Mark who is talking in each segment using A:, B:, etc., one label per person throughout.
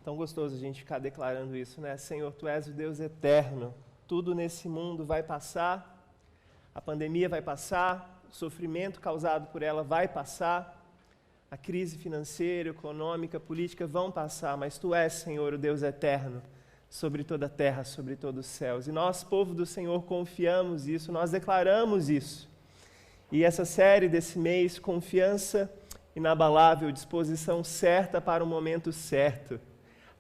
A: Tão gostoso a gente ficar declarando isso, né? Senhor, Tu és o Deus eterno. Tudo nesse mundo vai passar, a pandemia vai passar, o sofrimento causado por ela vai passar, a crise financeira, econômica, política vão passar, mas Tu és, Senhor, o Deus eterno, sobre toda a terra, sobre todos os céus. E nós, povo do Senhor, confiamos isso, nós declaramos isso. E essa série desse mês, Confiança Inabalável, disposição certa para o momento certo.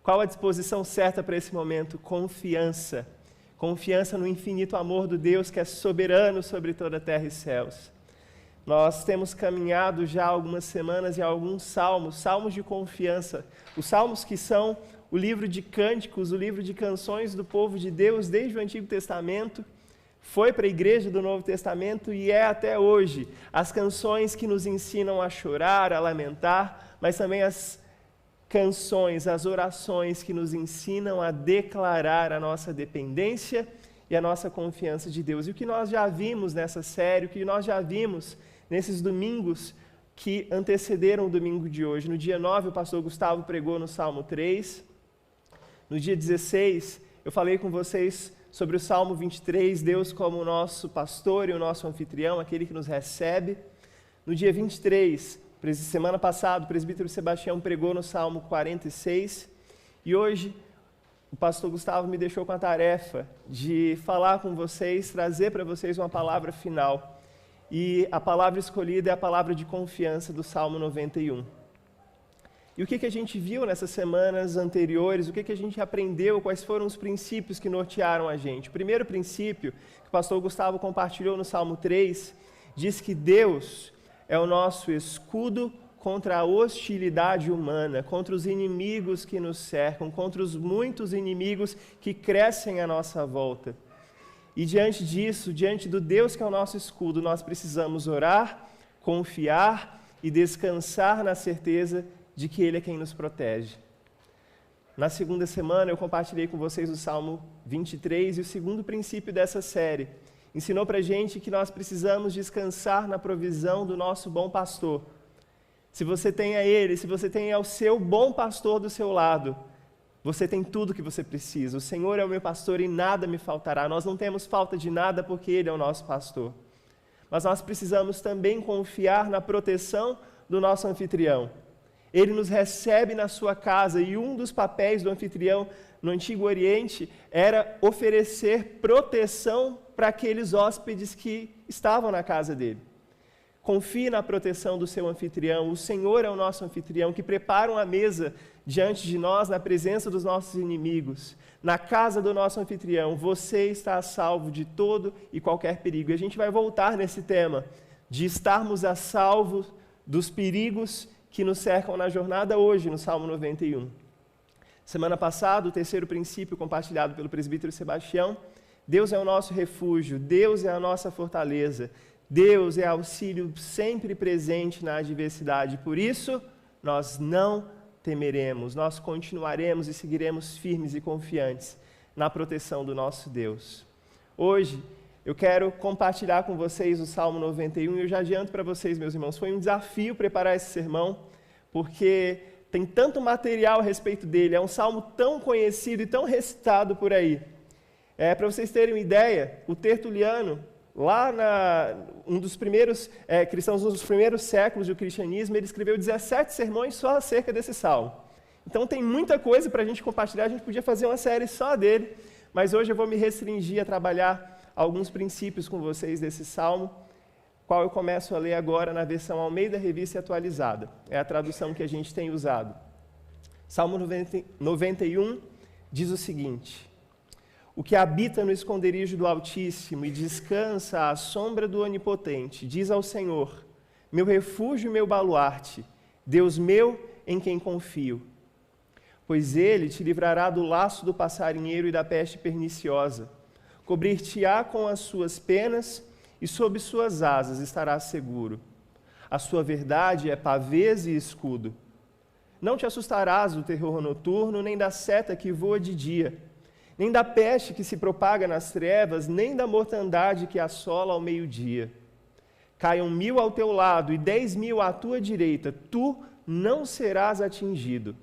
A: Qual a disposição certa para esse momento? Confiança. Confiança no infinito amor do Deus que é soberano sobre toda a terra e céus. Nós temos caminhado já algumas semanas em alguns salmos de confiança. Os salmos que são o livro de cânticos, o livro de canções do povo de Deus desde o Antigo Testamento, foi para a igreja do Novo Testamento e é até hoje. As canções que nos ensinam a chorar, a lamentar, mas também as canções, as orações que nos ensinam a declarar a nossa dependência e a nossa confiança de Deus. E o que nós já vimos nessa série, o que nós já vimos nesses domingos que antecederam o domingo de hoje. No dia 9, o pastor Gustavo pregou no Salmo 3. No dia 16, eu falei com vocês sobre o Salmo 23, Deus como o nosso pastor e o nosso anfitrião, aquele que nos recebe. No dia 23, semana passada, o presbítero Sebastião pregou no Salmo 46, e hoje o pastor Gustavo me deixou com a tarefa de falar com vocês, trazer para vocês uma palavra final. E a palavra escolhida é a palavra de confiança do Salmo 91. E o que a gente viu nessas semanas anteriores, o que a gente aprendeu, quais foram os princípios que nortearam a gente? O primeiro princípio que o pastor Gustavo compartilhou no Salmo 3, diz que Deus é o nosso escudo contra a hostilidade humana, contra os inimigos que nos cercam, contra os muitos inimigos que crescem à nossa volta. E diante disso, diante do Deus que é o nosso escudo, nós precisamos orar, confiar e descansar na certeza de que Ele é quem nos protege. Na segunda semana eu compartilhei com vocês o Salmo 23 e o segundo princípio dessa série. Ensinou para a gente que nós precisamos descansar na provisão do nosso bom pastor. Se você tem a Ele, se você tem o seu bom pastor do seu lado, você tem tudo que você precisa. O Senhor é o meu pastor e nada me faltará. Nós não temos falta de nada porque Ele é o nosso pastor. Mas nós precisamos também confiar na proteção do nosso anfitrião. Ele nos recebe na sua casa e um dos papéis do anfitrião no Antigo Oriente era oferecer proteção para aqueles hóspedes que estavam na casa dele. Confie na proteção do seu anfitrião. O Senhor é o nosso anfitrião que prepara uma mesa diante de nós na presença dos nossos inimigos. Na casa do nosso anfitrião, você está a salvo de todo e qualquer perigo. E a gente vai voltar nesse tema de estarmos a salvo dos perigos que nos cercam na jornada hoje, no Salmo 91. Semana passada, o terceiro princípio compartilhado pelo presbítero Sebastião, Deus é o nosso refúgio, Deus é a nossa fortaleza, Deus é auxílio sempre presente na adversidade. Por isso, nós não temeremos, nós continuaremos e seguiremos firmes e confiantes na proteção do nosso Deus. Hoje, eu quero compartilhar com vocês o Salmo 91 e eu já adianto para vocês, meus irmãos, foi um desafio preparar esse sermão, porque tem tanto material a respeito dele, é um salmo tão conhecido e tão recitado por aí. Para vocês terem uma ideia, o Tertuliano, lá um dos primeiros cristãos, um dos primeiros séculos do cristianismo, ele escreveu 17 sermões só acerca desse salmo. Então tem muita coisa para a gente compartilhar, a gente podia fazer uma série só dele, mas hoje eu vou me restringir a trabalhar alguns princípios com vocês desse salmo, qual eu começo a ler agora na versão Almeida Revista Atualizada. É a tradução que a gente tem usado. Salmo 91 diz o seguinte: o que habita no esconderijo do Altíssimo e descansa à sombra do Onipotente, diz ao Senhor, meu refúgio e meu baluarte, Deus meu em quem confio. Pois Ele te livrará do laço do passarinheiro e da peste perniciosa. Cobrir-te-á com as suas penas e sob suas asas estarás seguro. A sua verdade é pavês e escudo. Não te assustarás do terror noturno, nem da seta que voa de dia, nem da peste que se propaga nas trevas, nem da mortandade que assola ao meio-dia. Caiam 1000 ao teu lado e 10.000 à tua direita, tu não serás atingido.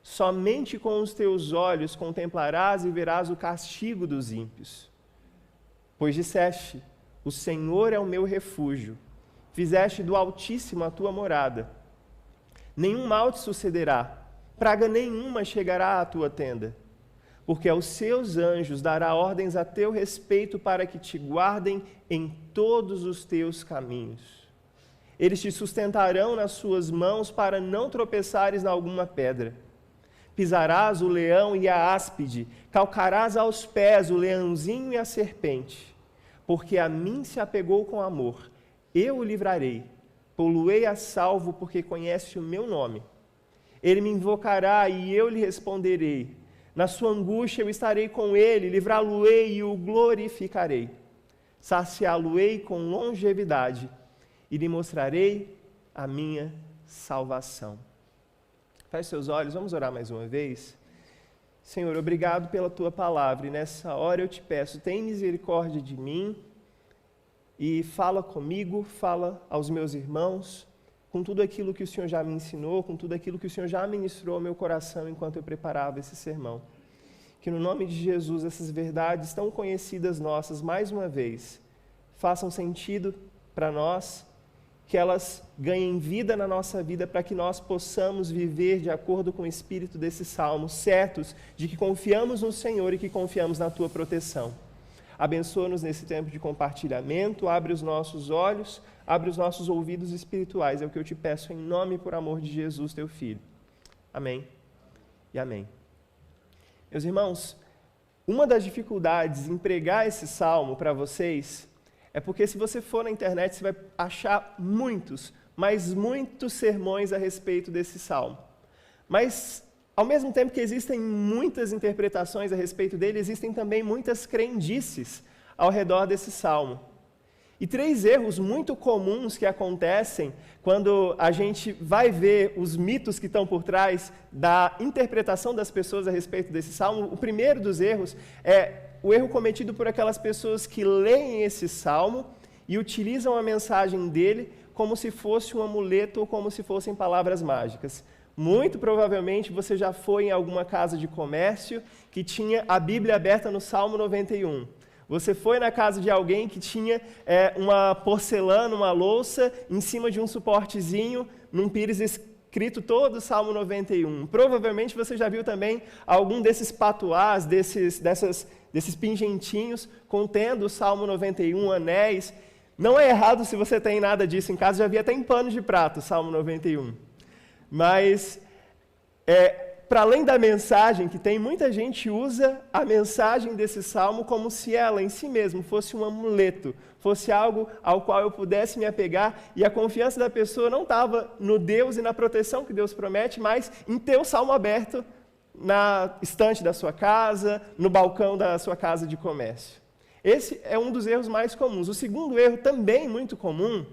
A: somente com os teus olhos contemplarás e verás o castigo dos ímpios. Pois disseste, o Senhor é o meu refúgio, fizeste do Altíssimo a tua morada. Nenhum mal te sucederá, praga nenhuma chegará à tua tenda, porque aos seus anjos dará ordens a teu respeito para que te guardem em todos os teus caminhos. Eles te sustentarão nas suas mãos para não tropeçares em alguma pedra. Pisarás o leão e a áspide, calcarás aos pés o leãozinho e a serpente. Porque a mim se apegou com amor, eu o livrarei, poluei a salvo porque conhece o meu nome. Ele me invocará e eu lhe responderei. Na sua angústia eu estarei com ele, livrá-lo-ei e o glorificarei. Saciá-lo-ei com longevidade e lhe mostrarei a minha salvação. Feche seus olhos, vamos orar mais uma vez. Senhor, obrigado pela tua palavra, e nessa hora eu te peço, tem misericórdia de mim e fala comigo, fala aos meus irmãos, com tudo aquilo que o Senhor já me ensinou, com tudo aquilo que o Senhor já ministrou ao meu coração enquanto eu preparava esse sermão. Que no nome de Jesus essas verdades tão conhecidas nossas, mais uma vez, façam sentido para nós, que elas ganhem vida na nossa vida para que nós possamos viver de acordo com o espírito desse salmo, certos de que confiamos no Senhor e que confiamos na Tua proteção. Abençoa-nos nesse tempo de compartilhamento, abre os nossos olhos, abre os nossos ouvidos espirituais, é o que eu te peço em nome e por amor de Jesus, Teu Filho. Amém e amém. Meus irmãos, uma das dificuldades em pregar esse salmo para vocês é porque se você for na internet, você vai achar muitos, mas muitos sermões a respeito desse salmo. Mas, ao mesmo tempo que existem muitas interpretações a respeito dele, existem também muitas crendices ao redor desse salmo. E 3 erros muito comuns que acontecem quando a gente vai ver os mitos que estão por trás da interpretação das pessoas a respeito desse salmo. O primeiro dos erros é o erro cometido por aquelas pessoas que leem esse salmo e utilizam a mensagem dele como se fosse um amuleto ou como se fossem palavras mágicas. Muito provavelmente você já foi em alguma casa de comércio que tinha a Bíblia aberta no Salmo 91. Você foi na casa de alguém que tinha uma porcelana, uma louça, em cima de um suportezinho, num pires escrito todo o Salmo 91. Provavelmente você já viu também algum desses patuás, desses pingentinhos, contendo o Salmo 91, anéis. Não é errado se você tem nada disso em casa, já vi até em pano de prato o Salmo 91. Mas, para além da mensagem que tem, muita gente usa a mensagem desse salmo como se ela em si mesma fosse um amuleto, fosse algo ao qual eu pudesse me apegar, e a confiança da pessoa não estava no Deus e na proteção que Deus promete, mas em ter o salmo aberto na estante da sua casa, no balcão da sua casa de comércio. Esse é um dos erros mais comuns. O segundo erro, também muito comum,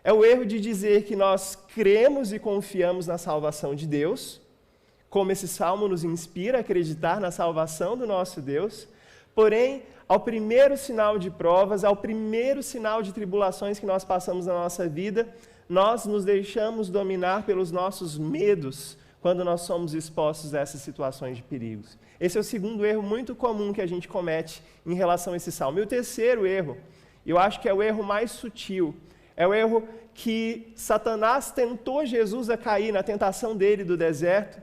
A: é o erro de dizer que nós cremos e confiamos na salvação de Deus, como esse salmo nos inspira a acreditar na salvação do nosso Deus, porém, ao primeiro sinal de provas, ao primeiro sinal de tribulações que nós passamos na nossa vida, nós nos deixamos dominar pelos nossos medos quando nós somos expostos a essas situações de perigos. Esse é o segundo erro muito comum que a gente comete em relação a esse salmo. E o terceiro erro, eu acho que é o erro mais sutil, é o erro que Satanás tentou Jesus a cair na tentação dele do deserto,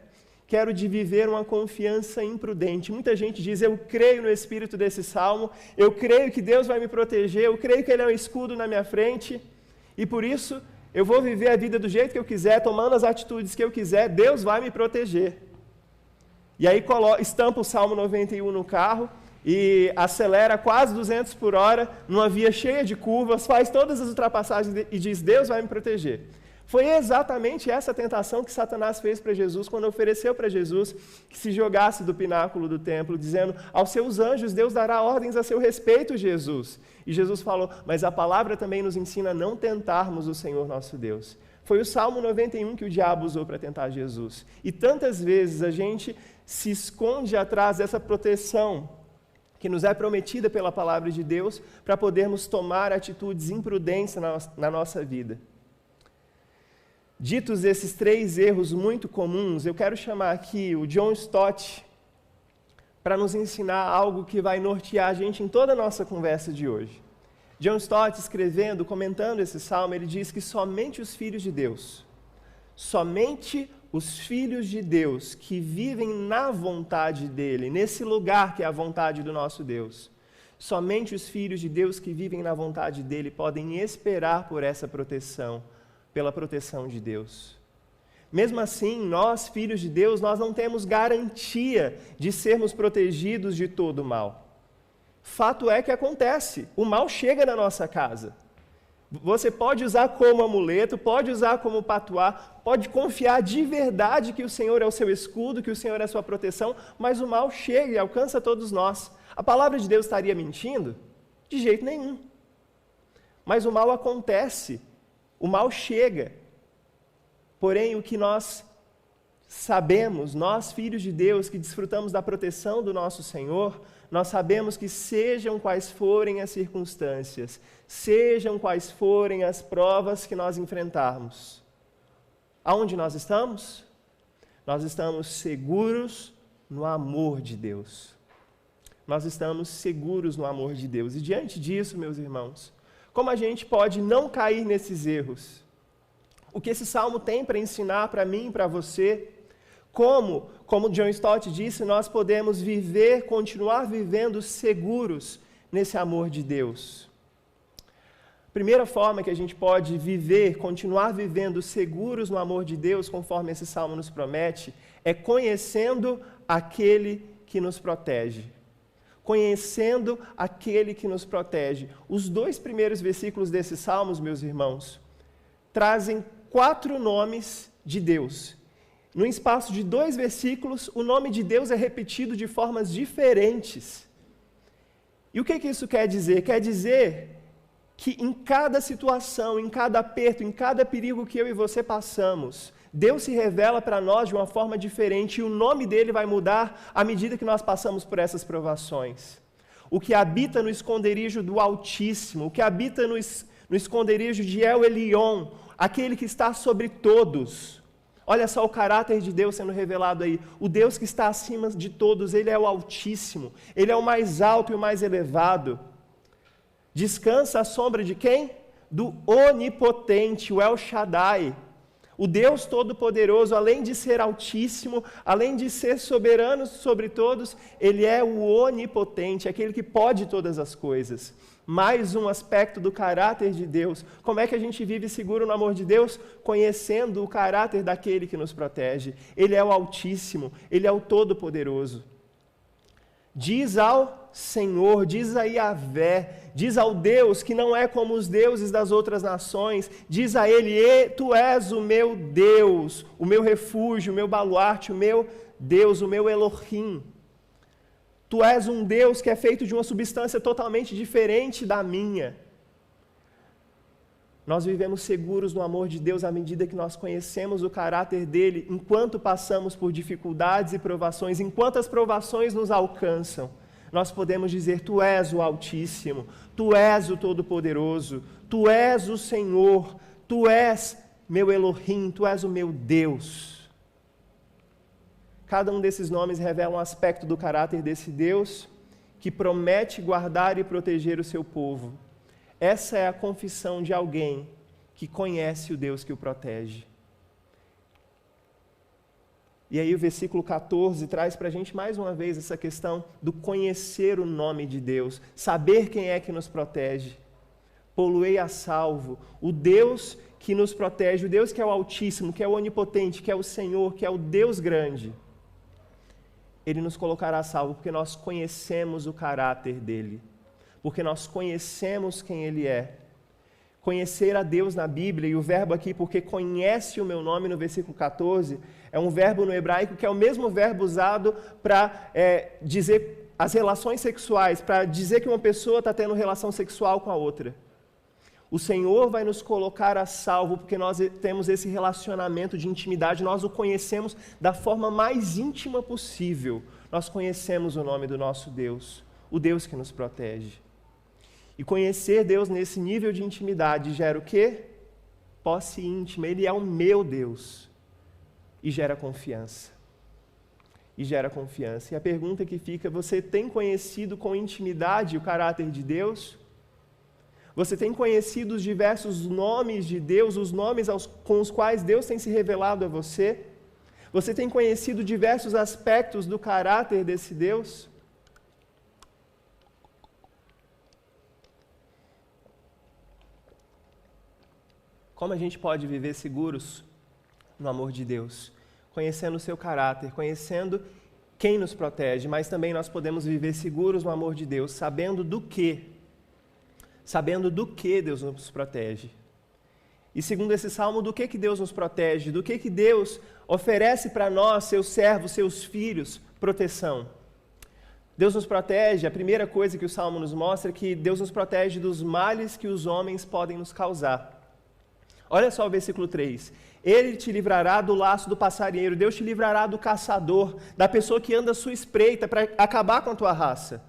A: que era o de viver uma confiança imprudente. Muita gente diz, eu creio no espírito desse salmo, eu creio que Deus vai me proteger, eu creio que Ele é um escudo na minha frente, e por isso eu vou viver a vida do jeito que eu quiser, tomando as atitudes que eu quiser, Deus vai me proteger. E aí estampa o Salmo 91 no carro e acelera quase 200 por hora, numa via cheia de curvas, faz todas as ultrapassagens e diz, Deus vai me proteger. Foi exatamente essa tentação que Satanás fez para Jesus, quando ofereceu para Jesus que se jogasse do pináculo do templo, dizendo, aos seus anjos Deus dará ordens a seu respeito, Jesus. E Jesus falou, mas a palavra também nos ensina a não tentarmos o Senhor nosso Deus. Foi o Salmo 91 que o diabo usou para tentar Jesus. E tantas vezes a gente se esconde atrás dessa proteção que nos é prometida pela palavra de Deus para podermos tomar atitudes imprudentes na nossa vida. Ditos esses 3 erros muito comuns, eu quero chamar aqui o John Stott para nos ensinar algo que vai nortear a gente em toda a nossa conversa de hoje. John Stott, escrevendo, comentando esse salmo, ele diz que somente os filhos de Deus que vivem na vontade dele, nesse lugar que é a vontade do nosso Deus, somente os filhos de Deus que vivem na vontade dele podem esperar por essa proteção, pela proteção de Deus. Mesmo assim, nós, filhos de Deus, nós não temos garantia de sermos protegidos de todo o mal. Fato é que acontece, o mal chega na nossa casa. Você pode usar como amuleto, pode usar como patuá, pode confiar de verdade que o Senhor é o seu escudo, que o Senhor é a sua proteção, mas o mal chega e alcança todos nós. A palavra de Deus estaria mentindo? De jeito nenhum. Mas o mal acontece, o mal chega. Porém, o que nós sabemos, nós filhos de Deus que desfrutamos da proteção do nosso Senhor, nós sabemos que sejam quais forem as circunstâncias, sejam quais forem as provas que nós enfrentarmos, aonde nós estamos? Nós estamos seguros no amor de Deus. Nós estamos seguros no amor de Deus. E diante disso, meus irmãos, como a gente pode não cair nesses erros? O que esse salmo tem para ensinar para mim e para você? Como John Stott disse, nós podemos continuar vivendo seguros nesse amor de Deus. A primeira forma que a gente pode continuar vivendo seguros no amor de Deus, conforme esse salmo nos promete, é conhecendo aquele que nos protege. Conhecendo aquele que nos protege. Os 2 primeiros versículos desses salmos, meus irmãos, trazem 4 nomes de Deus. No espaço de 2 versículos, o nome de Deus é repetido de formas diferentes. E o que isso quer dizer? Quer dizer que em cada situação, em cada aperto, em cada perigo que eu e você passamos, Deus se revela para nós de uma forma diferente e o nome dele vai mudar à medida que nós passamos por essas provações. O que habita no esconderijo do Altíssimo, o que habita no esconderijo de El Elyon, aquele que está sobre todos. Olha só o caráter de Deus sendo revelado aí. O Deus que está acima de todos, ele é o Altíssimo. Ele é o mais alto e o mais elevado. Descansa à sombra de quem? Do Onipotente, o El Shaddai. O Deus Todo-Poderoso, além de ser Altíssimo, além de ser soberano sobre todos, ele é o Onipotente, aquele que pode todas as coisas. Mais um aspecto do caráter de Deus. Como é que a gente vive seguro no amor de Deus? Conhecendo o caráter daquele que nos protege. Ele é o Altíssimo, ele é o Todo-Poderoso. Diz ao Senhor, diz a Yahvé, diz ao Deus que não é como os deuses das outras nações, diz a Ele, Tu és o meu Deus, o meu refúgio, o meu baluarte, o meu Deus, o meu Elohim. Tu és um Deus que é feito de uma substância totalmente diferente da minha. Nós vivemos seguros no amor de Deus à medida que nós conhecemos o caráter dele, enquanto passamos por dificuldades e provações, enquanto as provações nos alcançam. Nós podemos dizer, Tu és o Altíssimo, Tu és o Todo-Poderoso, Tu és o Senhor, Tu és meu Elohim, Tu és o meu Deus. Cada um desses nomes revela um aspecto do caráter desse Deus que promete guardar e proteger o seu povo. Essa é a confissão de alguém que conhece o Deus que o protege. E aí o versículo 14 traz para a gente mais uma vez essa questão do conhecer o nome de Deus, saber quem é que nos protege. Poluei a salvo, o Deus que nos protege, o Deus que é o Altíssimo, que é o Onipotente, que é o Senhor, que é o Deus grande. Ele nos colocará a salvo porque nós conhecemos o caráter dele, porque nós conhecemos quem ele é. Conhecer a Deus na Bíblia, e o verbo aqui, porque conhece o meu nome, no versículo 14, é um verbo no hebraico que é o mesmo verbo usado para dizer as relações sexuais, para dizer que uma pessoa está tendo relação sexual com a outra. O Senhor vai nos colocar a salvo, porque nós temos esse relacionamento de intimidade, nós o conhecemos da forma mais íntima possível. Nós conhecemos o nome do nosso Deus, o Deus que nos protege. E conhecer Deus nesse nível de intimidade gera o quê? posse íntima, Ele é o meu Deus. E gera confiança. E gera confiança. E a pergunta que fica, você tem conhecido com intimidade o caráter de Deus? Você tem conhecido os diversos nomes de Deus, os nomes com os quais Deus tem se revelado a você? Você tem conhecido diversos aspectos do caráter desse Deus? Como a gente pode viver seguros no amor de Deus? Conhecendo o seu caráter, conhecendo quem nos protege, mas também nós podemos viver seguros no amor de Deus, sabendo do que Deus nos protege. E segundo esse salmo, do que Deus nos protege? Do que Deus oferece para nós, seus servos, seus filhos, proteção? Deus nos protege, a primeira coisa que o salmo nos mostra é que Deus nos protege dos males que os homens podem nos causar. Olha só o versículo 3. Ele te livrará do laço do passarinheiro, Deus te livrará do caçador, da pessoa que anda à sua espreita para acabar com a tua raça.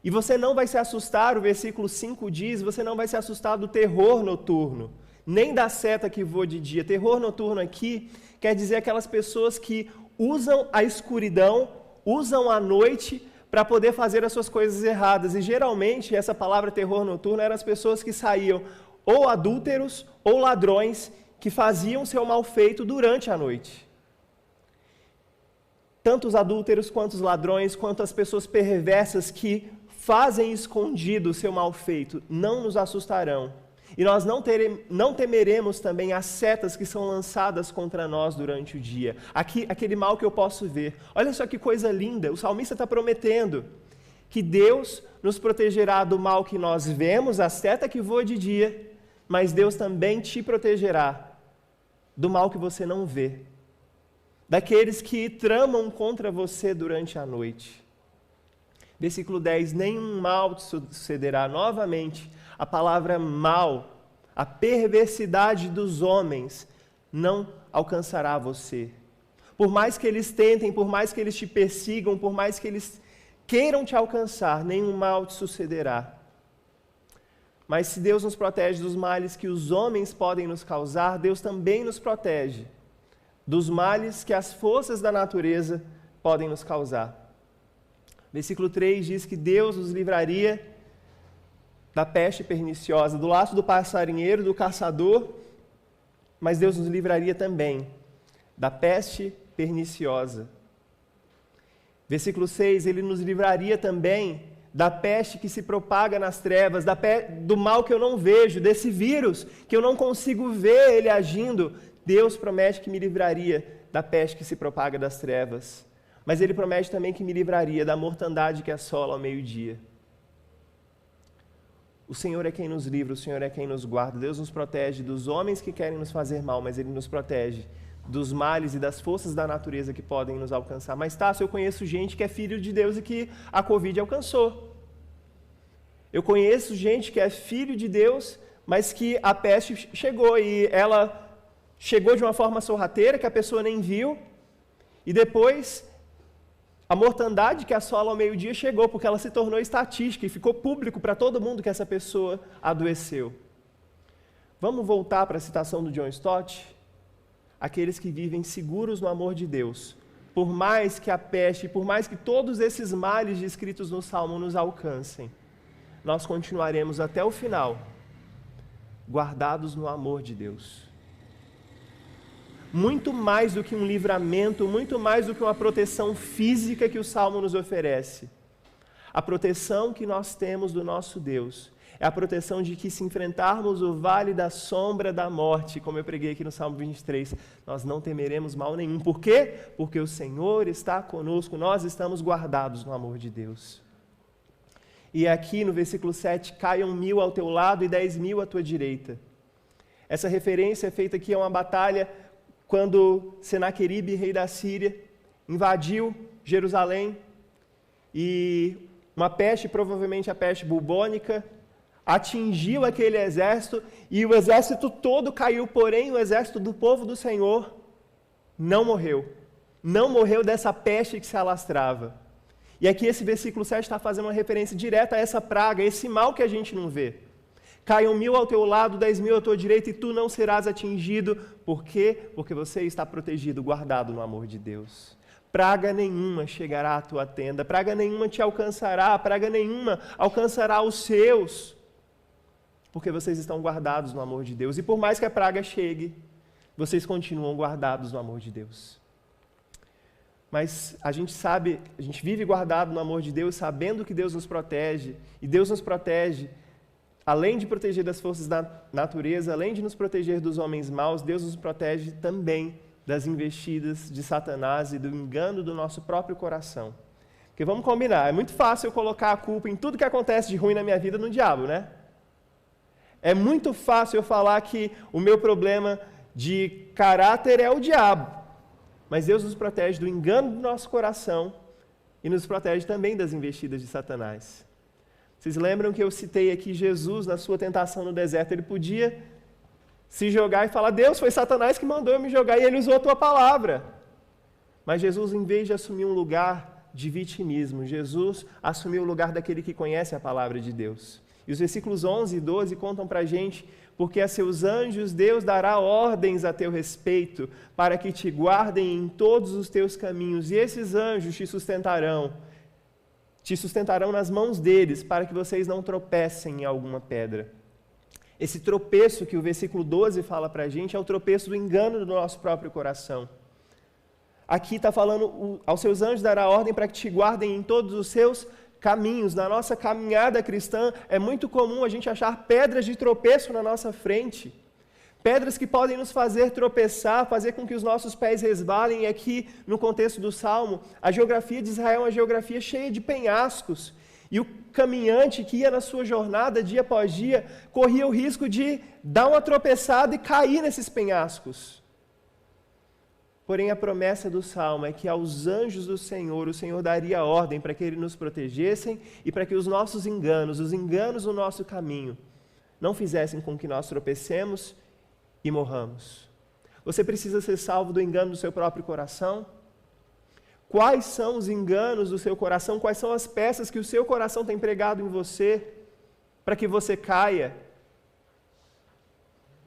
A: E você não vai se assustar, o versículo 5 diz, você não vai se assustar do terror noturno, nem da seta que voa de dia. Terror noturno aqui quer dizer aquelas pessoas que usam a escuridão, usam a noite para poder fazer as suas coisas erradas. E geralmente essa palavra terror noturno eram as pessoas que saíam ou adúlteros ou ladrões que faziam seu mal feito durante a noite. Tanto os adúlteros, quanto os ladrões, quanto as pessoas perversas que fazem escondido o seu mal feito, não nos assustarão. E nós não temeremos também as setas que são lançadas contra nós durante o dia. Aquele mal que eu posso ver. Olha só que coisa linda, o salmista está prometendo que Deus nos protegerá do mal que nós vemos, a seta que voa de dia, mas Deus também te protegerá do mal que você não vê, daqueles que tramam contra você durante a noite. Versículo 10, nenhum mal te sucederá. Novamente, a palavra mal, a perversidade dos homens, não alcançará você. Por mais que eles tentem, por mais que eles te persigam, por mais que eles queiram te alcançar, nenhum mal te sucederá. Mas se Deus nos protege dos males que os homens podem nos causar, Deus também nos protege dos males que as forças da natureza podem nos causar. Versículo 3 diz que Deus nos livraria da peste perniciosa, do laço do passarinheiro, do caçador, mas Deus nos livraria também da peste perniciosa. Versículo 6, Ele nos livraria também da peste que se propaga nas trevas, do mal que eu não vejo, desse vírus que eu não consigo ver ele agindo. Deus promete que me livraria da peste que se propaga das trevas. Mas Ele promete também que me livraria da mortandade que assola ao meio-dia. O Senhor é quem nos livra, o Senhor é quem nos guarda. Deus nos protege dos homens que querem nos fazer mal, mas Ele nos protege dos males e das forças da natureza que podem nos alcançar. Mas, Tássio, eu conheço gente que é filho de Deus e que a Covid alcançou. Eu conheço gente que é filho de Deus, mas que a peste chegou e ela chegou de uma forma sorrateira que a pessoa nem viu e depois a mortandade que assola ao meio-dia chegou, porque ela se tornou estatística e ficou público para todo mundo que essa pessoa adoeceu. Vamos voltar para a citação do John Stott? Aqueles que vivem seguros no amor de Deus, por mais que a peste, por mais que todos esses males descritos no Salmo nos alcancem, nós continuaremos até o final, guardados no amor de Deus. Muito mais do que um livramento, muito mais do que uma proteção física que o Salmo nos oferece. A proteção que nós temos do nosso Deus é a proteção de que se enfrentarmos o vale da sombra da morte, como eu preguei aqui no Salmo 23, nós não temeremos mal nenhum. Por quê? Porque o Senhor está conosco, nós estamos guardados no amor de Deus. E aqui no versículo 7, caiam 1.000 ao teu lado e 10.000 à tua direita. Essa referência é feita aqui a uma batalha quando Senaqueribe, rei da Síria, invadiu Jerusalém e uma peste, provavelmente a peste bubônica, atingiu aquele exército e o exército todo caiu, porém o exército do povo do Senhor não morreu. Não morreu dessa peste que se alastrava. E aqui esse versículo 7 está fazendo uma referência direta a essa praga, esse mal que a gente não vê. Caiam 1000 ao teu lado, 10.000 à tua direita, e tu não serás atingido. Por quê? Porque você está protegido, guardado no amor de Deus. Praga nenhuma chegará à tua tenda, praga nenhuma te alcançará, praga nenhuma alcançará os seus, porque vocês estão guardados no amor de Deus. E por mais que a praga chegue, vocês continuam guardados no amor de Deus. Mas a gente sabe, a gente vive guardado no amor de Deus, sabendo que Deus nos protege, e Deus nos protege, além de proteger das forças da natureza, além de nos proteger dos homens maus, Deus nos protege também das investidas de Satanás e do engano do nosso próprio coração. Porque vamos combinar, é muito fácil eu colocar a culpa em tudo que acontece de ruim na minha vida no diabo, né? É muito fácil eu falar que o meu problema de caráter é o diabo. Mas Deus nos protege do engano do nosso coração e nos protege também das investidas de Satanás. Vocês lembram que eu citei aqui Jesus na sua tentação no deserto? Ele podia se jogar e falar, Deus, foi Satanás que mandou eu me jogar, e ele usou a tua palavra. Mas Jesus, em vez de assumir um lugar de vitimismo, Jesus assumiu o lugar daquele que conhece a palavra de Deus. E os versículos 11 e 12 contam para a gente, porque a seus anjos Deus dará ordens a teu respeito, para que te guardem em todos os teus caminhos, e esses anjos te sustentarão nas mãos deles, para que vocês não tropecem em alguma pedra. Esse tropeço que o versículo 12 fala para a gente é o tropeço do engano do nosso próprio coração. Aqui está falando, aos seus anjos dará ordem para que te guardem em todos os seus caminhos. Na nossa caminhada cristã, é muito comum a gente achar pedras de tropeço na nossa frente. Pedras que podem nos fazer tropeçar, fazer com que os nossos pés resbalem. E aqui, no contexto do Salmo, a geografia de Israel é uma geografia cheia de penhascos. E o caminhante que ia na sua jornada, dia após dia, corria o risco de dar uma tropeçada e cair nesses penhascos. Porém, a promessa do Salmo é que aos anjos do Senhor, o Senhor daria ordem para que eles nos protegessem e para que os nossos enganos, os enganos do nosso caminho, não fizessem com que nós tropecemos e morramos. Você precisa ser salvo do engano do seu próprio coração? Quais são os enganos do seu coração? Quais são as peças que o seu coração tem pregado em você para que você caia?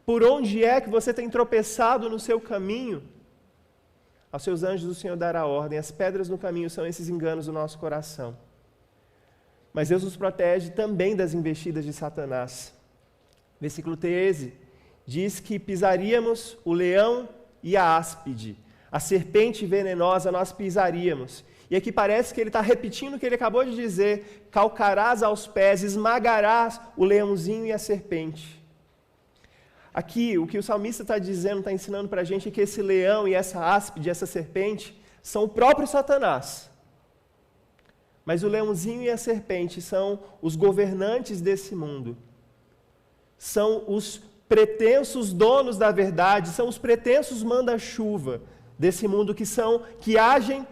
A: Por onde é que você tem tropeçado no seu caminho? Aos seus anjos o Senhor dará ordem. As pedras no caminho são esses enganos do nosso coração. Mas Deus nos protege também das investidas de Satanás. Versículo 13 diz que pisaríamos o leão e a áspide. A serpente venenosa nós pisaríamos. E aqui parece que ele está repetindo o que ele acabou de dizer. Calcarás aos pés, esmagarás o leãozinho e a serpente. Aqui, o que o salmista está dizendo, está ensinando para a gente é que esse leão e essa áspide, essa serpente, são o próprio Satanás. Mas o leãozinho e a serpente são os governantes desse mundo. São os pretensos donos da verdade, são os pretensos manda-chuva desse mundo que agem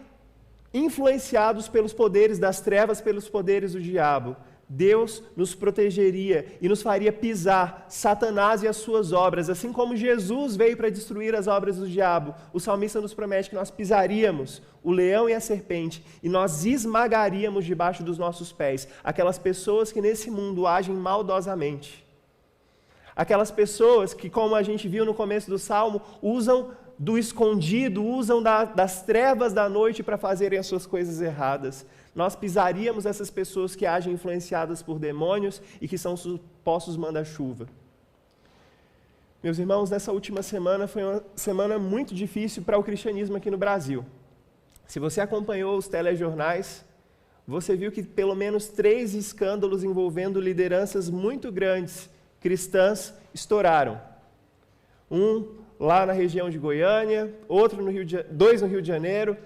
A: influenciados pelos poderes das trevas, pelos poderes do diabo. Deus nos protegeria e nos faria pisar Satanás e as suas obras, assim como Jesus veio para destruir as obras do diabo. O salmista nos promete que nós pisaríamos o leão e a serpente e nós esmagaríamos debaixo dos nossos pés aquelas pessoas que nesse mundo agem maldosamente. Aquelas pessoas que, como a gente viu no começo do Salmo, usam do escondido, usam das trevas da noite para fazerem as suas coisas erradas. Nós pisaríamos essas pessoas que agem influenciadas por demônios e que são supostos manda-chuva. Meus irmãos, nessa última semana foi uma semana muito difícil para o cristianismo aqui no Brasil. Se você acompanhou os telejornais, você viu que pelo menos 3 escândalos envolvendo lideranças muito grandes cristãs estouraram. Um lá na região de Goiânia, dois no Rio de Janeiro.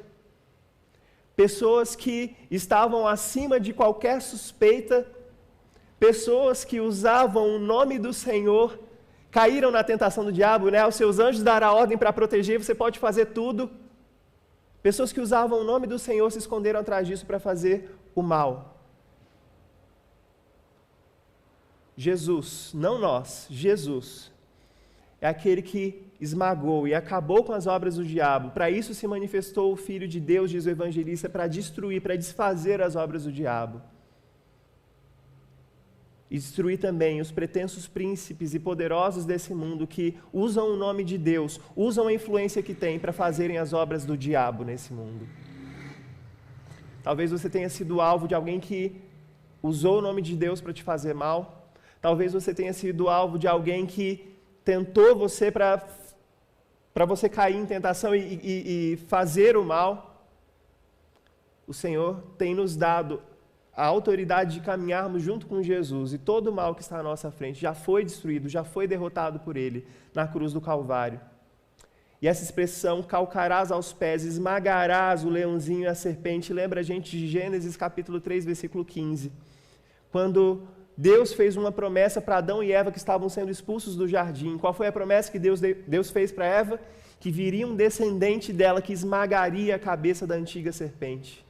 A: Pessoas que estavam acima de qualquer suspeita, pessoas que usavam o nome do Senhor, caíram na tentação do diabo, né? Aos seus anjos dará ordem para proteger, você pode fazer tudo. Pessoas que usavam o nome do Senhor se esconderam atrás disso para fazer o mal. Jesus, não nós, Jesus, é aquele que esmagou e acabou com as obras do diabo. Para isso se manifestou o Filho de Deus, diz o evangelista, para destruir, para desfazer as obras do diabo. e destruir também os pretensos príncipes e poderosos desse mundo que usam o nome de Deus, usam a influência que têm para fazerem as obras do diabo nesse mundo. Talvez você tenha sido alvo de alguém que usou o nome de Deus para te fazer mal. Talvez você tenha sido alvo de alguém que tentou você para você cair em tentação e fazer o mal. O Senhor tem nos dado a autoridade de caminharmos junto com Jesus, e todo o mal que está à nossa frente já foi destruído, já foi derrotado por Ele na cruz do Calvário. E essa expressão, calcarás aos pés, esmagarás o leãozinho e a serpente, lembra a gente de Gênesis capítulo 3, versículo 15. Quando Deus fez uma promessa para Adão e Eva que estavam sendo expulsos do jardim. Qual foi a promessa que Deus fez para Eva? Que viria um descendente dela que esmagaria a cabeça da antiga serpente.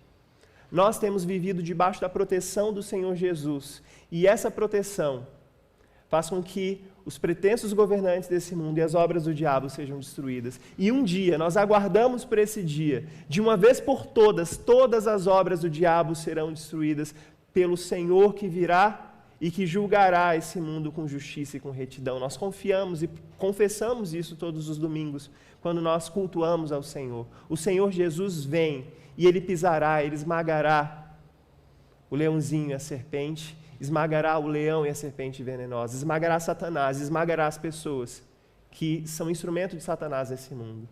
A: Nós temos vivido debaixo da proteção do Senhor Jesus. E essa proteção faz com que os pretensos governantes desse mundo e as obras do diabo sejam destruídas. E um dia, nós aguardamos por esse dia, de uma vez por todas, todas as obras do diabo serão destruídas pelo Senhor que virá e que julgará esse mundo com justiça e com retidão. Nós confiamos e confessamos isso todos os domingos, quando nós cultuamos ao Senhor. O Senhor Jesus vem e Ele pisará, Ele esmagará o leãozinho e a serpente, esmagará o leão e a serpente venenosa, esmagará Satanás, esmagará as pessoas que são instrumento de Satanás nesse mundo.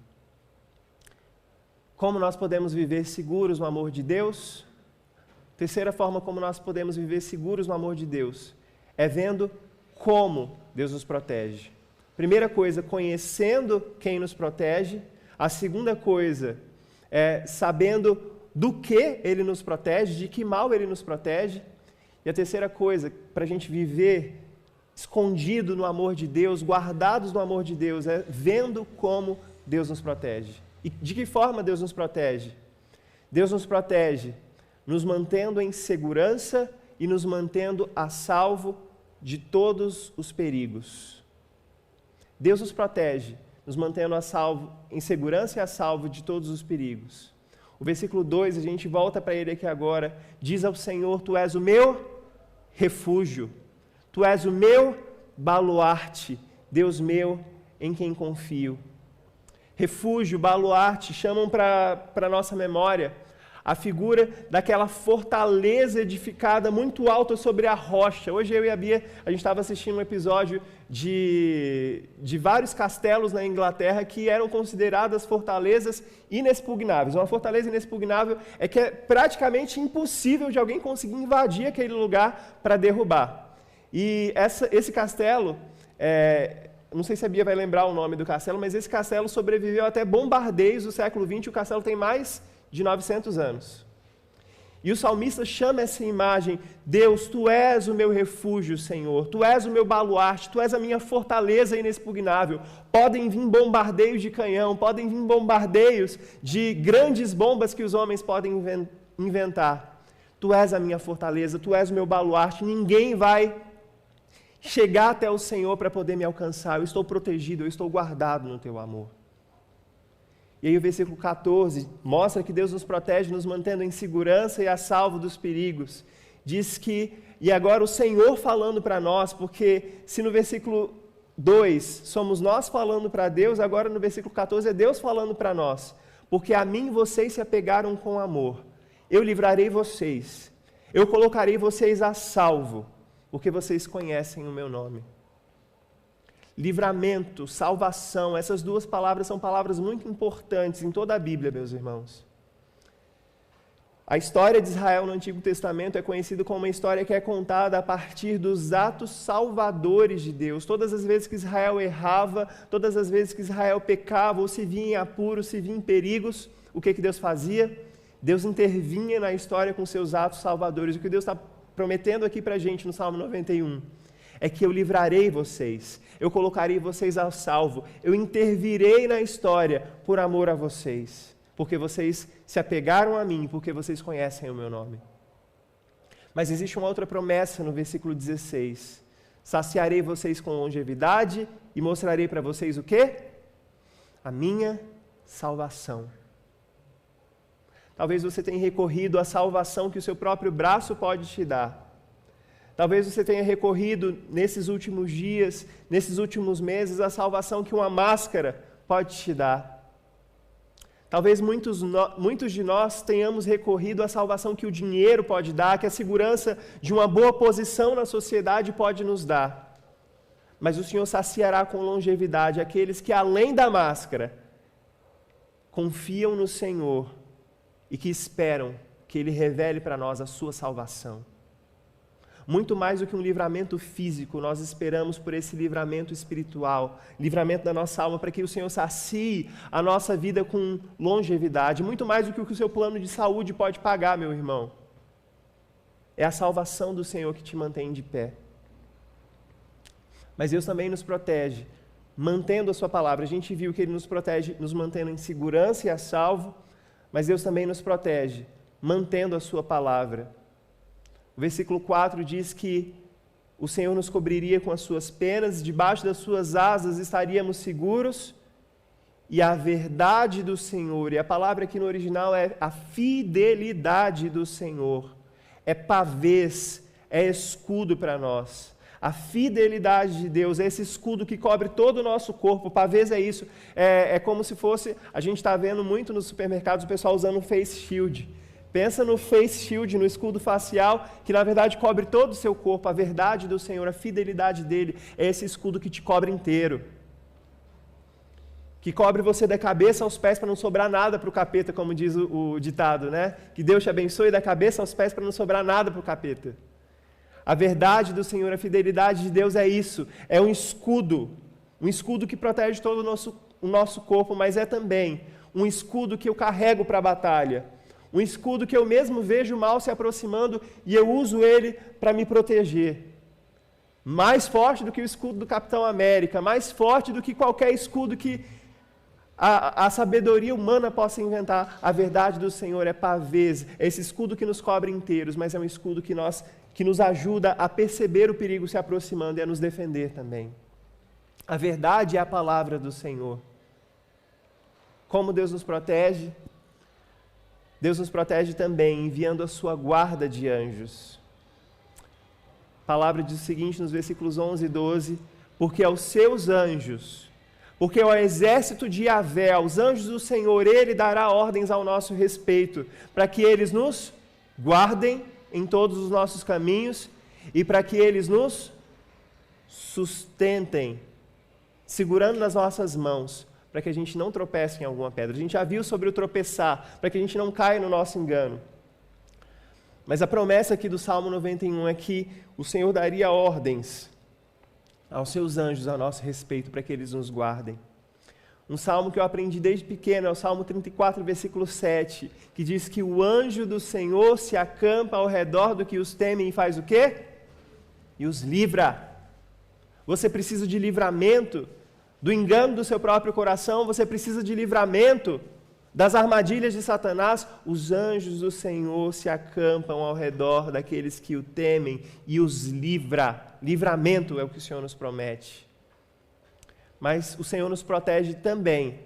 A: Como nós podemos viver seguros no amor de Deus? Terceira forma como nós podemos viver seguros no amor de Deus é vendo como Deus nos protege. Primeira coisa, conhecendo quem nos protege. A segunda coisa é sabendo do que Ele nos protege, de que mal Ele nos protege. E a terceira coisa, para a gente viver escondido no amor de Deus, guardados no amor de Deus, é vendo como Deus nos protege. E de que forma Deus nos protege? Deus nos protege nos mantendo em segurança e nos mantendo a salvo de todos os perigos. Deus nos protege, nos mantendo a salvo, em segurança e a salvo de todos os perigos. O versículo 2, a gente volta para ele aqui agora, diz ao Senhor: Tu és o meu refúgio, Tu és o meu baluarte, Deus meu, em quem confio. Refúgio, baluarte, chamam para a nossa memória a figura daquela fortaleza edificada muito alta sobre a rocha. Hoje eu e a Bia, a gente estava assistindo um episódio de vários castelos na Inglaterra que eram consideradas fortalezas inexpugnáveis. Uma fortaleza inexpugnável é que é praticamente impossível de alguém conseguir invadir aquele lugar para derrubar. E esse castelo, não sei se a Bia vai lembrar o nome do castelo, mas esse castelo sobreviveu até bombardeios do século XX. O castelo tem mais de 900 anos. E o salmista chama essa imagem: Deus, Tu és o meu refúgio, Senhor, Tu és o meu baluarte, Tu és a minha fortaleza inexpugnável. Podem vir bombardeios de canhão, podem vir bombardeios de grandes bombas que os homens podem inventar. Tu és a minha fortaleza, Tu és o meu baluarte, ninguém vai chegar até o Senhor para poder me alcançar. Eu estou protegido, eu estou guardado no Teu amor. E aí o versículo 14 mostra que Deus nos protege, nos mantendo em segurança e a salvo dos perigos. Diz que, e agora o Senhor falando para nós, porque se no versículo 2 somos nós falando para Deus, agora no versículo 14 é Deus falando para nós. Porque a mim vocês se apegaram com amor. Eu livrarei vocês. Eu colocarei vocês a salvo, porque vocês conhecem o meu nome. Livramento, salvação, essas duas palavras são palavras muito importantes em toda a Bíblia, meus irmãos. A história de Israel no Antigo Testamento é conhecida como uma história que é contada a partir dos atos salvadores de Deus. Todas as vezes que Israel errava, todas as vezes que Israel pecava, ou se via em apuros, se via em perigos, o que Deus fazia? Deus intervinha na história com seus atos salvadores. O que Deus está prometendo aqui para a gente no Salmo 91 é que eu livrarei vocês, eu colocarei vocês a salvo, eu intervirei na história por amor a vocês, porque vocês se apegaram a mim, porque vocês conhecem o meu nome. Mas existe uma outra promessa no versículo 16: saciarei vocês com longevidade e mostrarei para vocês o quê? A minha salvação. Talvez você tenha recorrido à salvação que o seu próprio braço pode te dar. Talvez você tenha recorrido nesses últimos dias, nesses últimos meses, à salvação que uma máscara pode te dar. Talvez muitos de nós tenhamos recorrido à salvação que o dinheiro pode dar, que a segurança de uma boa posição na sociedade pode nos dar. Mas o Senhor saciará com longevidade aqueles que, além da máscara, confiam no Senhor e que esperam que Ele revele para nós a sua salvação. Muito mais do que um livramento físico, nós esperamos por esse livramento espiritual, livramento da nossa alma, para que o Senhor sacie a nossa vida com longevidade, muito mais do que o que o seu plano de saúde pode pagar, meu irmão. É a salvação do Senhor que te mantém de pé. Mas Deus também nos protege, mantendo a sua palavra. A gente viu que Ele nos protege, nos mantendo em segurança e a salvo, mas Deus também nos protege, mantendo a sua palavra. O versículo 4 diz que o Senhor nos cobriria com as suas penas, debaixo das suas asas estaríamos seguros, e a verdade do Senhor, e a palavra aqui no original é a fidelidade do Senhor, é pavês, é escudo para nós. A fidelidade de Deus é esse escudo que cobre todo o nosso corpo. Pavês é isso, é como se fosse, a gente está vendo muito nos supermercados o pessoal usando um face shield. Pensa no face shield, no escudo facial, que na verdade cobre todo o seu corpo. A verdade do Senhor, a fidelidade dEle, é esse escudo que te cobre inteiro. Que cobre você da cabeça aos pés para não sobrar nada para o capeta, como diz o ditado, né? Que Deus te abençoe da cabeça aos pés para não sobrar nada para o capeta. A verdade do Senhor, a fidelidade de Deus é isso, é um escudo que protege todo o nosso corpo, mas é também um escudo que eu carrego para a batalha. Um escudo que eu mesmo vejo o mal se aproximando e eu uso ele para me proteger. Mais forte do que o escudo do Capitão América, mais forte do que qualquer escudo que a sabedoria humana possa inventar. A verdade do Senhor é pavês, é esse escudo que nos cobre inteiros, mas é um escudo que nos ajuda a perceber o perigo se aproximando e a nos defender também. A verdade é a palavra do Senhor. Como Deus nos protege? Deus nos protege também, enviando a sua guarda de anjos. A palavra diz o seguinte nos versículos 11 e 12, porque aos seus anjos, porque ao exército de Yahvé, aos anjos do Senhor, Ele dará ordens ao nosso respeito, para que eles nos guardem em todos os nossos caminhos e para que eles nos sustentem, segurando nas nossas mãos, para que a gente não tropece em alguma pedra. A gente já viu sobre o tropeçar, para que a gente não caia no nosso engano. Mas a promessa aqui do Salmo 91 é que o Senhor daria ordens aos seus anjos a nosso respeito, para que eles nos guardem. Um salmo que eu aprendi desde pequeno é o Salmo 34, versículo 7, que diz que o anjo do Senhor se acampa ao redor do que os temem e faz o quê? E os livra. Você precisa de livramento do engano do seu próprio coração, você precisa de livramento das armadilhas de Satanás. Os anjos do Senhor se acampam ao redor daqueles que o temem e os livra. Livramento é o que o Senhor nos promete. Mas o Senhor nos protege também,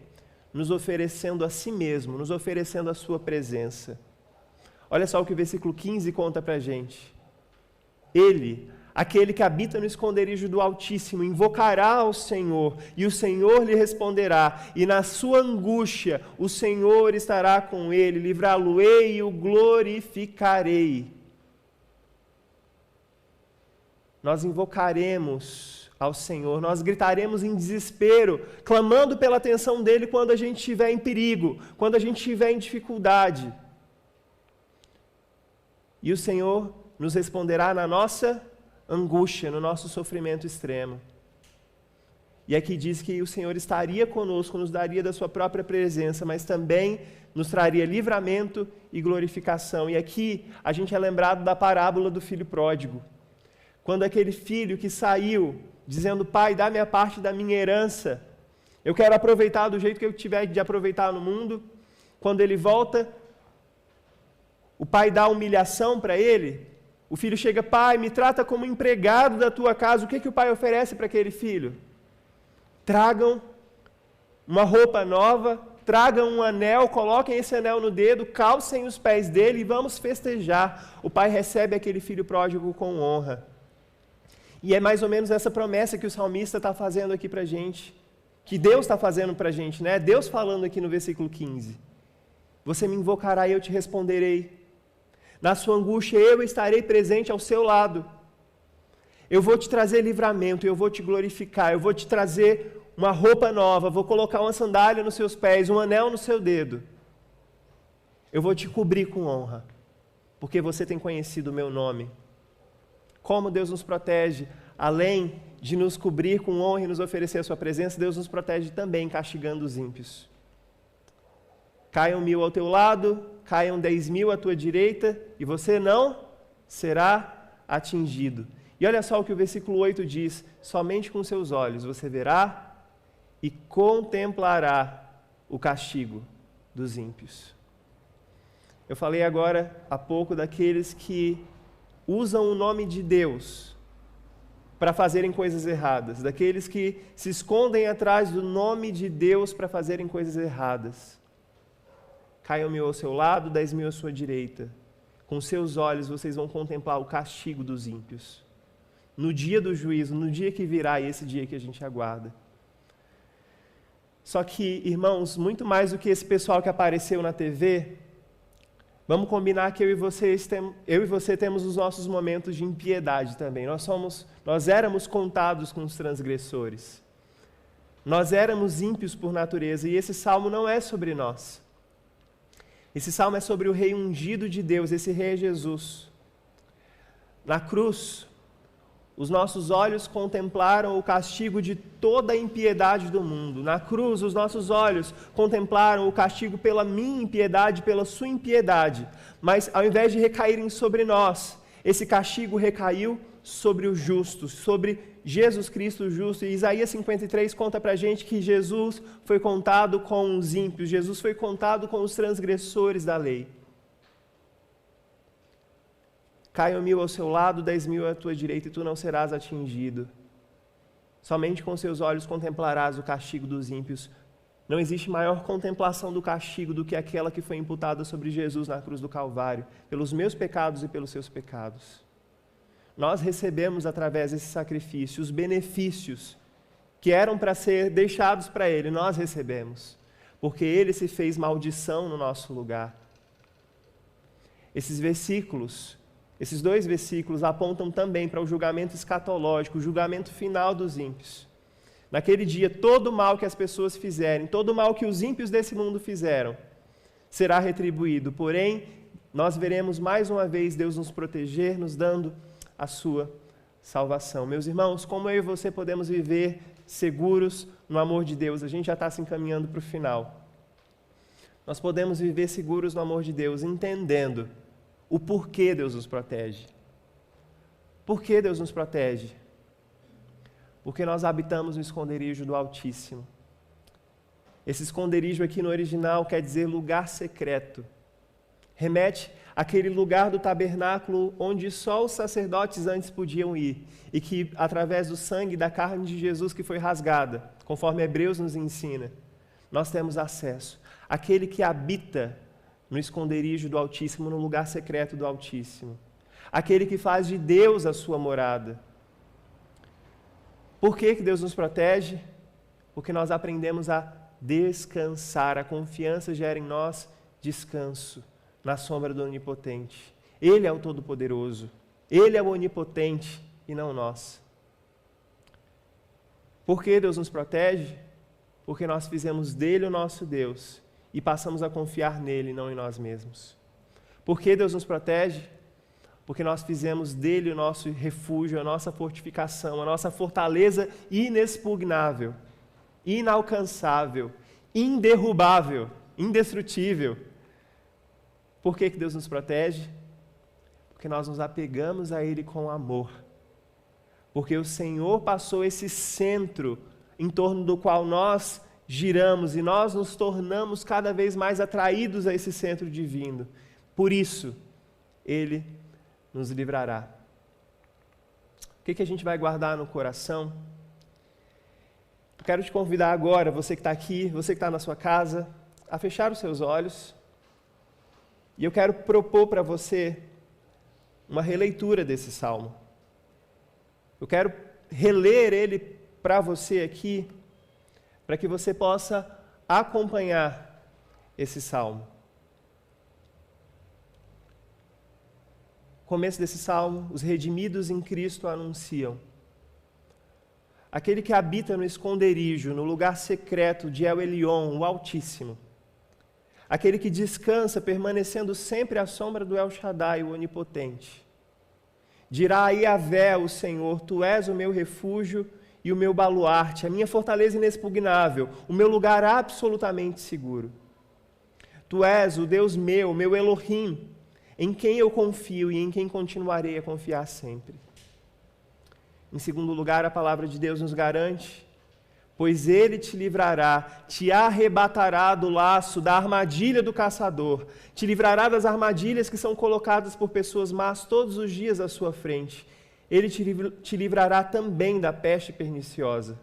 A: nos oferecendo a si mesmo, nos oferecendo a sua presença. Olha só o que o versículo 15 conta para a gente. Ele, aquele que habita no esconderijo do Altíssimo, invocará ao Senhor, e o Senhor lhe responderá, e na sua angústia o Senhor estará com ele, livrá-lo-ei e o glorificarei. Nós invocaremos ao Senhor, nós gritaremos em desespero, clamando pela atenção dEle quando a gente estiver em perigo, quando a gente estiver em dificuldade. E o Senhor nos responderá na nossa angústia, no nosso sofrimento extremo. E aqui diz que o Senhor estaria conosco, nos daria da sua própria presença, mas também nos traria livramento e glorificação. E aqui a gente é lembrado da parábola do filho pródigo. Quando aquele filho que saiu dizendo: pai, dá-me a parte da minha herança, eu quero aproveitar do jeito que eu tiver de aproveitar no mundo. Quando ele volta, o pai dá humilhação para ele. O filho chega: pai, me trata como empregado da tua casa. O que o pai oferece para aquele filho? Tragam uma roupa nova, tragam um anel, coloquem esse anel no dedo, calcem os pés dele e vamos festejar. O pai recebe aquele filho pródigo com honra. E é mais ou menos essa promessa que o salmista está fazendo aqui para a gente, que Deus está fazendo para a gente, né? Deus falando aqui no versículo 15. Você me invocará e eu te responderei. Na sua angústia eu estarei presente ao seu lado. Eu vou te trazer livramento, eu vou te glorificar, eu vou te trazer uma roupa nova, vou colocar uma sandália nos seus pés, um anel no seu dedo. Eu vou te cobrir com honra, porque você tem conhecido o meu nome. Como Deus nos protege, além de nos cobrir com honra e nos oferecer a sua presença, Deus nos protege também castigando os ímpios. Caiam 1000 ao teu lado, caiam 10.000 à tua direita, e você não será atingido. E olha só o que o versículo 8 diz: somente com seus olhos você verá e contemplará o castigo dos ímpios. Eu falei agora há pouco daqueles que usam o nome de Deus para fazerem coisas erradas, daqueles que se escondem atrás do nome de Deus para fazerem coisas erradas. Caiam 1000 ao seu lado, 10.000 à sua direita. Com seus olhos vocês vão contemplar o castigo dos ímpios. No dia do juízo, no dia que virá, e esse dia que a gente aguarda. Só que, irmãos, muito mais do que esse pessoal que apareceu na TV, vamos combinar que eu e você temos os nossos momentos de impiedade também. Nós éramos contados com os transgressores. Nós éramos ímpios por natureza, e esse salmo não é sobre nós. Esse salmo é sobre o rei ungido de Deus, esse rei é Jesus. Na cruz, os nossos olhos contemplaram o castigo de toda a impiedade do mundo. Na cruz, os nossos olhos contemplaram o castigo pela minha impiedade, pela sua impiedade. Mas, ao invés de recaírem sobre nós, esse castigo recaiu sobre os justos, sobre Jesus Cristo justo. E Isaías 53 conta pra gente que Jesus foi contado com os ímpios, Jesus foi contado com os transgressores da lei. Caiam 1000 ao seu lado, 10.000 à tua direita, e tu não serás atingido. Somente com seus olhos contemplarás o castigo dos ímpios. Não existe maior contemplação do castigo do que aquela que foi imputada sobre Jesus na cruz do Calvário, pelos meus pecados e pelos seus pecados. Nós recebemos através desse sacrifício os benefícios que eram para ser deixados para Ele, nós recebemos, porque Ele se fez maldição no nosso lugar. Esses dois versículos apontam também para o julgamento escatológico, o julgamento final dos ímpios. Naquele dia, todo o mal que as pessoas fizerem, todo o mal que os ímpios desse mundo fizeram, será retribuído. Porém, nós veremos mais uma vez Deus nos proteger, nos dando a sua salvação. Meus irmãos, como eu e você podemos viver seguros no amor de Deus? A gente já está se encaminhando para o final. Nós podemos viver seguros no amor de Deus, entendendo o porquê Deus nos protege. Por que Deus nos protege? Porque nós habitamos no esconderijo do Altíssimo. Esse esconderijo aqui no original quer dizer lugar secreto. Remete àquele lugar do tabernáculo onde só os sacerdotes antes podiam ir e que, através do sangue da carne de Jesus que foi rasgada, conforme Hebreus nos ensina, nós temos acesso. Aquele que habita no esconderijo do Altíssimo, no lugar secreto do Altíssimo. Aquele que faz de Deus a sua morada. Por que Deus nos protege? Porque nós aprendemos a descansar. A confiança gera em nós descanso na sombra do Onipotente. Ele é o Todo-Poderoso. Ele é o Onipotente e não nós. Por que Deus nos protege? Porque nós fizemos dele o nosso Deus e passamos a confiar nele, não em nós mesmos. Por que Deus nos protege? Porque nós fizemos dele o nosso refúgio, a nossa fortificação, a nossa fortaleza inexpugnável, inalcançável, inderrubável, indestrutível. Por que Deus nos protege? Porque nós nos apegamos a Ele com amor. Porque o Senhor passou esse centro em torno do qual nós giramos e nós nos tornamos cada vez mais atraídos a esse centro divino. Por isso, Ele nos livrará. O que a gente vai guardar no coração? Eu quero te convidar agora, você que está aqui, você que está na sua casa, a fechar os seus olhos. E eu quero propor para você uma releitura desse salmo. Eu quero reler ele para você aqui, para que você possa acompanhar esse salmo. No começo desse salmo, os redimidos em Cristo anunciam: aquele que habita no esconderijo, no lugar secreto de El Elyon, o Altíssimo. Aquele que descansa, permanecendo sempre à sombra do El Shaddai, o Onipotente. Dirá a Yahvé, o Senhor: Tu és o meu refúgio e o meu baluarte, a minha fortaleza inexpugnável, o meu lugar absolutamente seguro. Tu és o Deus meu Elohim, em quem eu confio e em quem continuarei a confiar sempre. Em segundo lugar, a palavra de Deus nos garante: pois ele te livrará, te arrebatará do laço, da armadilha do caçador, te livrará das armadilhas que são colocadas por pessoas más todos os dias à sua frente. Ele te livrará também da peste perniciosa.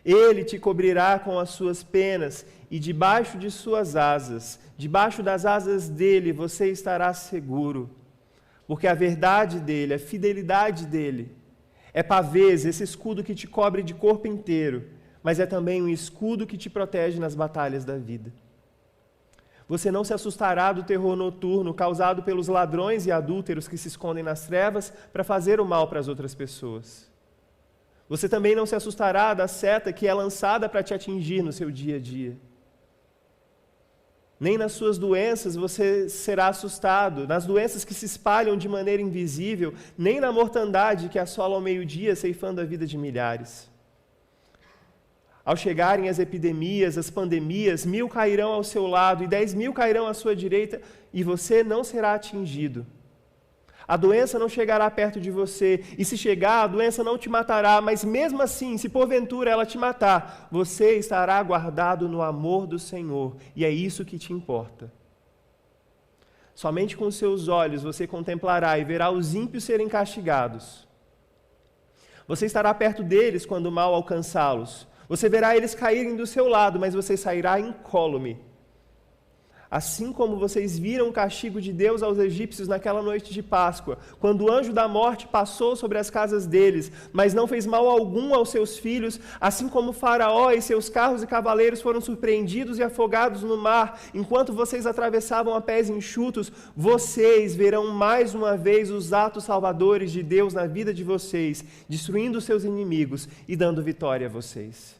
A: Ele te cobrirá com as suas penas e debaixo de suas asas, debaixo das asas dele, você estará seguro. Porque a verdade dele, a fidelidade dele, é pavês, esse escudo que te cobre de corpo inteiro, mas é também um escudo que te protege nas batalhas da vida. Você não se assustará do terror noturno causado pelos ladrões e adúlteros que se escondem nas trevas para fazer o mal para as outras pessoas. Você também não se assustará da seta que é lançada para te atingir no seu dia a dia. Nem nas suas doenças você será assustado, nas doenças que se espalham de maneira invisível, nem na mortandade que assola ao meio-dia, ceifando a vida de milhares. Ao chegarem as epidemias, as pandemias, 1000 cairão ao seu lado e 10.000 cairão à sua direita, e você não será atingido. A doença não chegará perto de você, e se chegar, a doença não te matará, mas mesmo assim, se porventura ela te matar, você estará guardado no amor do Senhor, e é isso que te importa. Somente com seus olhos você contemplará e verá os ímpios serem castigados. Você estará perto deles quando o mal alcançá-los. Você verá eles caírem do seu lado, mas você sairá incólume. Assim como vocês viram o castigo de Deus aos egípcios naquela noite de Páscoa, quando o anjo da morte passou sobre as casas deles, mas não fez mal algum aos seus filhos, assim como Faraó e seus carros e cavaleiros foram surpreendidos e afogados no mar, enquanto vocês atravessavam a pés enxutos, vocês verão mais uma vez os atos salvadores de Deus na vida de vocês, destruindo os seus inimigos e dando vitória a vocês.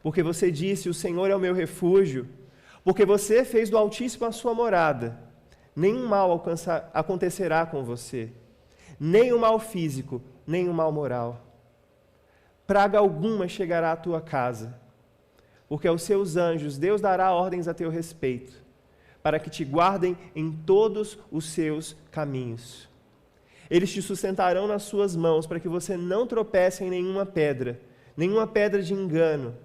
A: Porque você disse: o Senhor é o meu refúgio. Porque você fez do Altíssimo a sua morada, nenhum mal acontecerá com você, nem o mal físico, nem o mal moral. Praga alguma chegará à tua casa, porque aos seus anjos Deus dará ordens a teu respeito, para que te guardem em todos os seus caminhos. Eles te sustentarão nas suas mãos, para que você não tropece em nenhuma pedra de engano.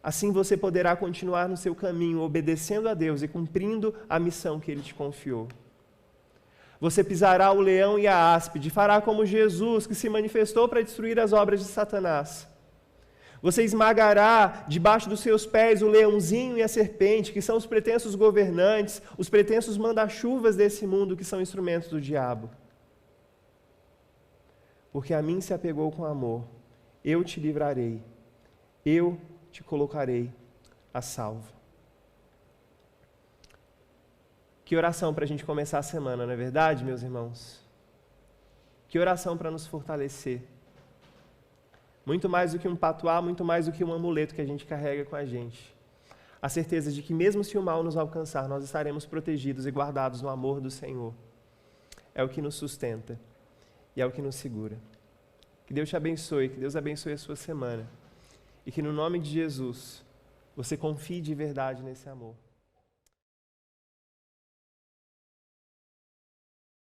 A: Assim você poderá continuar no seu caminho, obedecendo a Deus e cumprindo a missão que Ele te confiou. Você pisará o leão e a áspide, fará como Jesus, que se manifestou para destruir as obras de Satanás. Você esmagará debaixo dos seus pés o leãozinho e a serpente, que são os pretensos governantes, os pretensos manda-chuvas desse mundo, que são instrumentos do diabo. Porque a mim se apegou com amor, eu te livrarei, eu te colocarei a salvo. Que oração para a gente começar a semana, não é verdade, meus irmãos? Que oração para nos fortalecer. Muito mais do que um patuá, muito mais do que um amuleto que a gente carrega com a gente. A certeza de que mesmo se o mal nos alcançar, nós estaremos protegidos e guardados no amor do Senhor. É o que nos sustenta e é o que nos segura. Que Deus te abençoe, que Deus abençoe a sua semana. E que no nome de Jesus, você confie de verdade nesse amor.